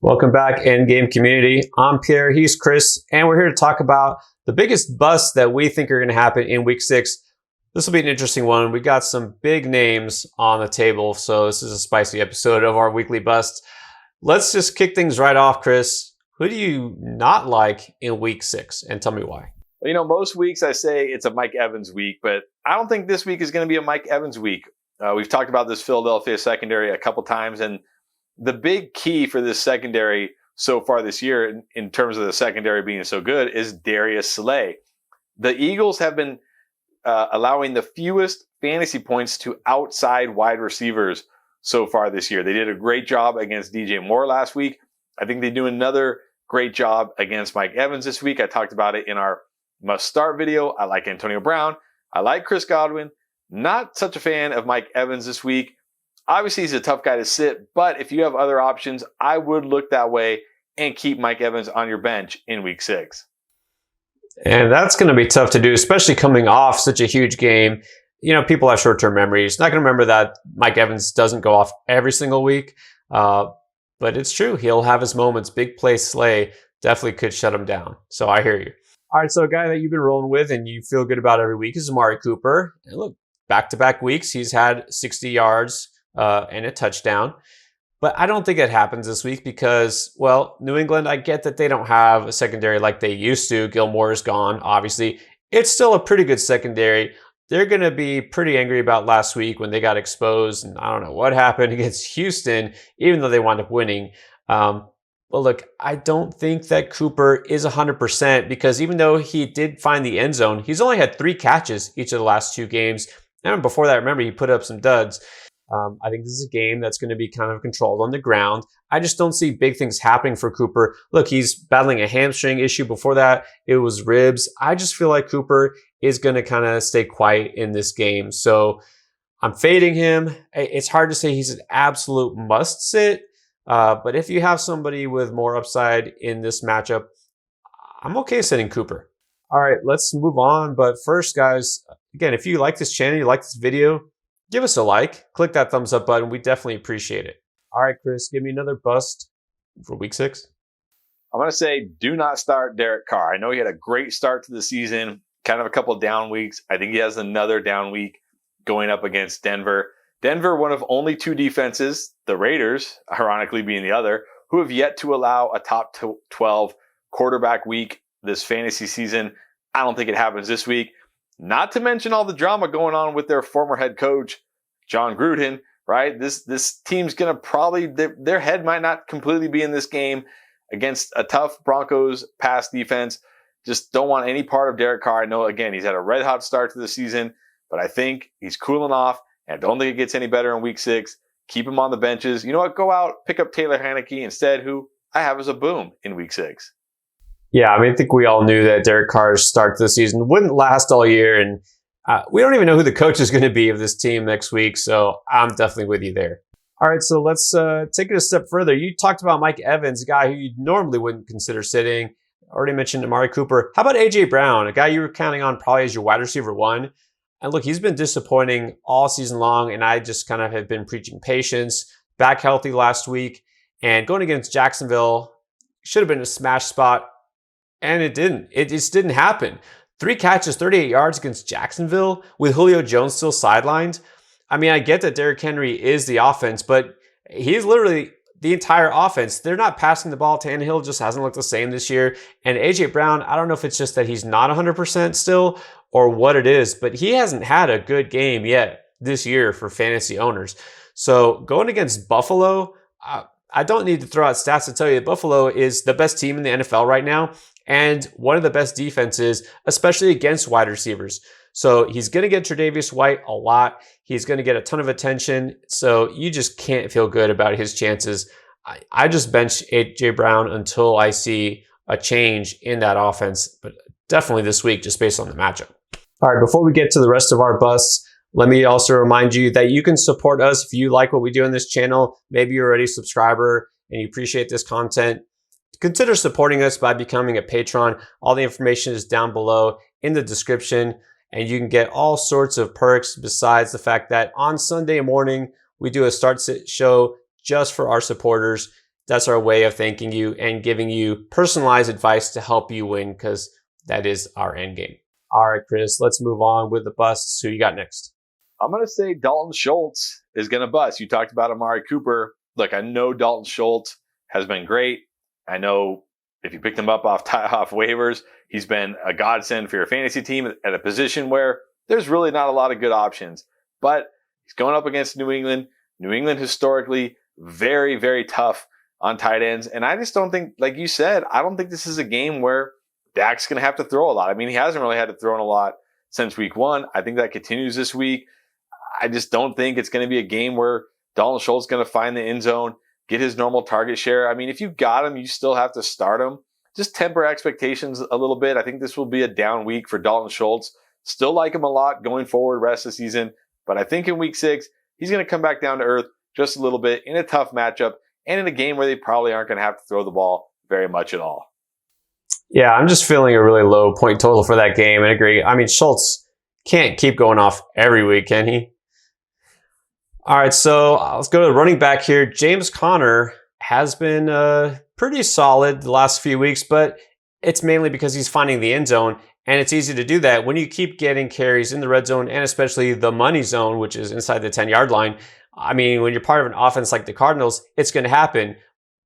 Welcome back, Endgame community. I'm Pierre, he's Chris, and we're here to talk about the biggest busts that we think are going to happen in Week 6. This will be an interesting one. We got some big names on the table, so this is a spicy episode of our weekly busts. Let's just kick things right off, Chris. Who do you not like in Week 6, and tell me why? You know, most weeks I say it's a Mike Evans week, but I don't think this week is going to be a Mike Evans week. We've talked about this Philadelphia secondary a couple times, and the big key for this secondary so far this year, in terms of the secondary being so good, is Darius Slay. The Eagles have been allowing the fewest fantasy points to outside wide receivers so far this year. They did a great job against DJ Moore last week. I think they do another great job against Mike Evans this week. I talked about it in our must start video. I like Antonio Brown. I like Chris Godwin. Not such a fan of Mike Evans this week. Obviously, he's a tough guy to sit, but if you have other options, I would look that way and keep Mike Evans on your bench in Week 6. And that's going to be tough to do, especially coming off such a huge game. You know, people have short-term memories. Not going to remember that Mike Evans doesn't go off every single week, but it's true. He'll have his moments. Big play Slay definitely could shut him down. So I hear you. All right, so a guy that you've been rolling with and you feel good about every week is Amari Cooper. And look, back-to-back weeks, he's had 60 yards and a touchdown. But I don't think it happens this week because, well, New England, I get that they don't have a secondary like they used to. Gilmore is gone, obviously. It's still a pretty good secondary. They're going to be pretty angry about last week when they got exposed, and I don't know what happened against Houston, even though they wound up winning. But look, I don't think that Cooper is 100% because even though he did find the end zone, he's only had 3 catches each of the last 2 games. And before that, remember, he put up some duds. I think this is a game that's going to be kind of controlled on the ground. I just don't see big things happening for Cooper. Look, he's battling a hamstring issue. Before that, it was ribs. I just feel like Cooper is going to kind of stay quiet in this game. So I'm fading him. It's hard to say he's an absolute must sit. But if you have somebody with more upside in this matchup, I'm okay sitting Cooper. All right, let's move on. But first, guys, again, if you like this channel, you like this video, give us a like, click that thumbs up button. We definitely appreciate it. All right, Chris, give me another bust for Week 6. I'm going to say do not start Derrick Carr. I know he had a great start to the season, kind of a couple down weeks. I think he has another down week going up against Denver. Denver, one of only 2 defenses, the Raiders, ironically being the other, who have yet to allow a top 12 quarterback week this fantasy season. I don't think it happens this week. Not to mention all the drama going on with their former head coach, John Gruden, right? This team's going to probably, their head might not completely be in this game against a tough Broncos pass defense. Just don't want any part of Derrick Carr. I know, again, he's had a red hot start to the season, but I think he's cooling off, and I don't think it gets any better in Week 6. Keep him on the benches. You know what? Go out, pick up Taylor Heinicke instead, who I have as a boom in Week 6. Yeah, I mean, I think we all knew that Derek Carr's start to the season wouldn't last all year, and we don't even know who the coach is going to be of this team next week, so I'm definitely with you there. All right, so let's take it a step further. You talked about Mike Evans, a guy who you normally wouldn't consider sitting. Already mentioned Amari Cooper. How about A.J. Brown, a guy you were counting on probably as your wide receiver 1? And look, he's been disappointing all season long, and I just kind of have been preaching patience. Back healthy last week, and going against Jacksonville should have been a smash spot. And it didn't. It just didn't happen. 3 catches, 38 yards against Jacksonville with Julio Jones still sidelined. I mean, I get that Derrick Henry is the offense, but he's literally the entire offense. They're not passing the ball. Tannehill just hasn't looked the same this year. And A.J. Brown, I don't know if it's just that he's not 100% still or what it is, but he hasn't had a good game yet this year for fantasy owners. So going against Buffalo, I don't need to throw out stats to tell you that Buffalo is the best team in the NFL right now and one of the best defenses, especially against wide receivers. So he's going to get Tre'Davious White a lot. He's going to get a ton of attention. So you just can't feel good about his chances. I just bench A.J. Brown until I see a change in that offense, but definitely this week just based on the matchup. All right, before we get to the rest of our busts, let me also remind you that you can support us if you like what we do on this channel. Maybe you're already a subscriber and you appreciate this content. Consider supporting us by becoming a patron. All the information is down below in the description, and you can get all sorts of perks besides the fact that on Sunday morning, we do a start sit show just for our supporters. That's our way of thanking you and giving you personalized advice to help you win, because that is our end game. All right, Chris, let's move on with the busts. Who you got next? I'm going to say Dalton Schultz is going to bust. You talked about Amari Cooper. Look, I know Dalton Schultz has been great. I know if you picked him up off waivers, he's been a godsend for your fantasy team at a position where there's really not a lot of good options. But he's going up against New England. New England historically very, very tough on tight ends. And I just don't think, like you said, I don't think this is a game where Dak's going to have to throw a lot. I mean, he hasn't really had to throw in a lot since week 1. I think that continues this week. I just don't think it's going to be a game where Dalton Schultz is going to find the end zone, get his normal target share. I mean, if you got him, you still have to start him. Just temper expectations a little bit. I think this will be a down week for Dalton Schultz. Still like him a lot going forward rest of the season. But I think in week 6, he's going to come back down to earth just a little bit in a tough matchup and in a game where they probably aren't going to have to throw the ball very much at all. Yeah, I'm just feeling a really low point total for that game and agree. I mean, Schultz can't keep going off every week, can he? All right, so let's go to the running back here. James Conner has been pretty solid the last few weeks, but it's mainly because he's finding the end zone, and it's easy to do that when you keep getting carries in the red zone and especially the money zone, which is inside the 10-yard line. I mean, when you're part of an offense like the Cardinals, it's going to happen,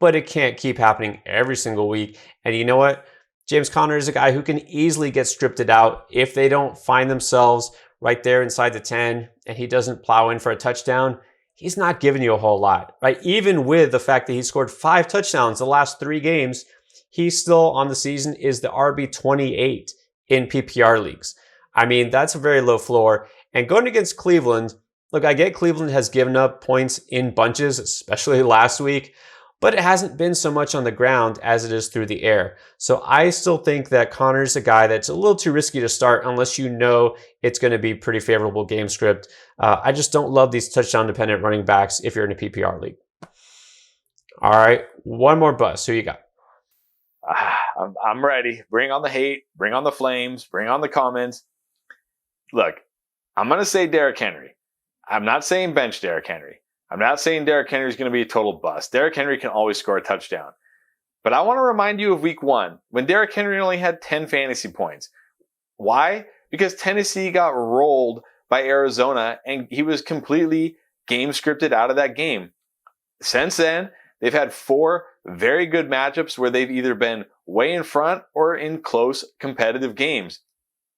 but it can't keep happening every single week. And you know what? James Conner is a guy who can easily get stripped out if they don't find themselves right there inside the 10 and he doesn't plow in for a touchdown. He's not giving you a whole lot, right? Even with the fact that he scored 5 touchdowns the last 3 games, he still on the season is the RB28 in PPR leagues. I mean, that's a very low floor. And going against Cleveland, look, I get Cleveland has given up points in bunches, especially last week, but it hasn't been so much on the ground as it is through the air. So I still think that Connor's a guy that's a little too risky to start unless you know it's going to be pretty favorable game script. I just don't love these touchdown-dependent running backs if you're in a PPR league. All right, one more bust. Who you got? I'm ready. Bring on the hate. Bring on the flames. Bring on the comments. Look, I'm going to say Derrick Henry. I'm not saying bench Derrick Henry. I'm not saying Derrick Henry is going to be a total bust. Derrick Henry can always score a touchdown. But I want to remind you of week 1 when Derrick Henry only had 10 fantasy points. Why? Because Tennessee got rolled by Arizona and he was completely game scripted out of that game. Since then, they've had 4 very good matchups where they've either been way in front or in close competitive games.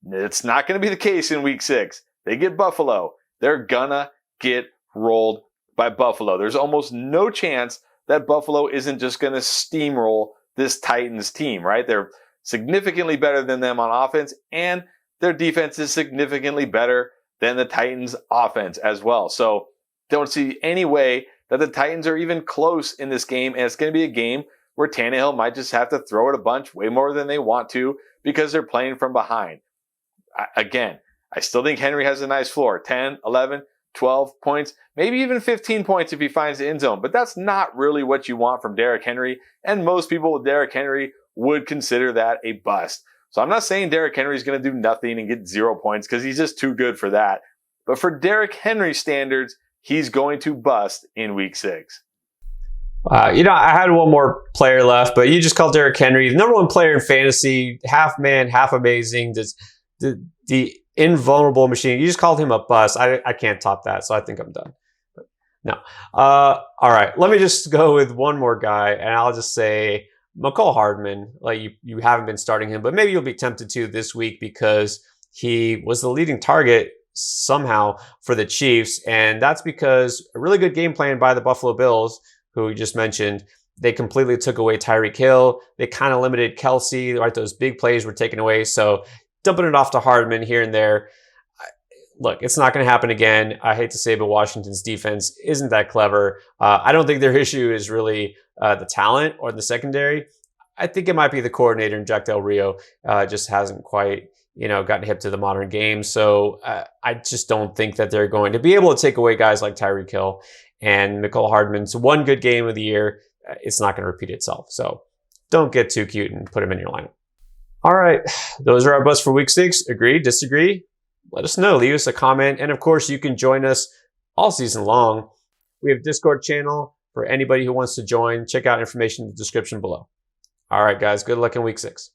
It's not going to be the case in week 6. They get Buffalo. They're gonna get rolled by Buffalo. There's almost no chance that Buffalo isn't just going to steamroll this Titans team, right? They're significantly better than them on offense, and their defense is significantly better than the Titans' offense as well. So don't see any way that the Titans are even close in this game, and it's going to be a game where Tannehill might just have to throw it a bunch, way more than they want to, because they're playing from behind. Again, I still think Henry has a nice floor, 10, 11, 12 points, maybe even 15 points if he finds the end zone. But that's not really what you want from Derrick Henry. And most people with Derrick Henry would consider that a bust. So I'm not saying Derrick Henry is going to do nothing and get 0 points because he's just too good for that. But for Derrick Henry standards, he's going to bust in week 6. I had one more player left, but you just called Derrick Henry the number 1 player in fantasy, half man, half amazing. The invulnerable machine. You just called him a bust. I can't top that, so I think I'm done. But no. All right. Let me just go with one more guy, and I'll just say Mecole Hardman. Like you haven't been starting him, but maybe you'll be tempted to this week because he was the leading target somehow for the Chiefs, and that's because a really good game plan by the Buffalo Bills, who we just mentioned. They completely took away Tyreek Hill. They kind of limited Kelsey. Right, those big plays were taken away. So dumping it off to Hardman here and there. Look, it's not going to happen again. I hate to say, but Washington's defense isn't that clever. I don't think their issue is really the talent or the secondary. I think it might be the coordinator in Jack Del Rio. Just hasn't quite, gotten hip to the modern game. So I just don't think that they're going to be able to take away guys like Tyreek Hill and Mecole Hardman's one good game of the year. It's not going to repeat itself. So don't get too cute and put him in your lineup. All right, those are our busts for week 6. Agree, disagree? Let us know. Leave us a comment. And of course, you can join us all season long. We have a Discord channel. for anybody who wants to join. Check out information in the description below. All right, guys, good luck in week 6.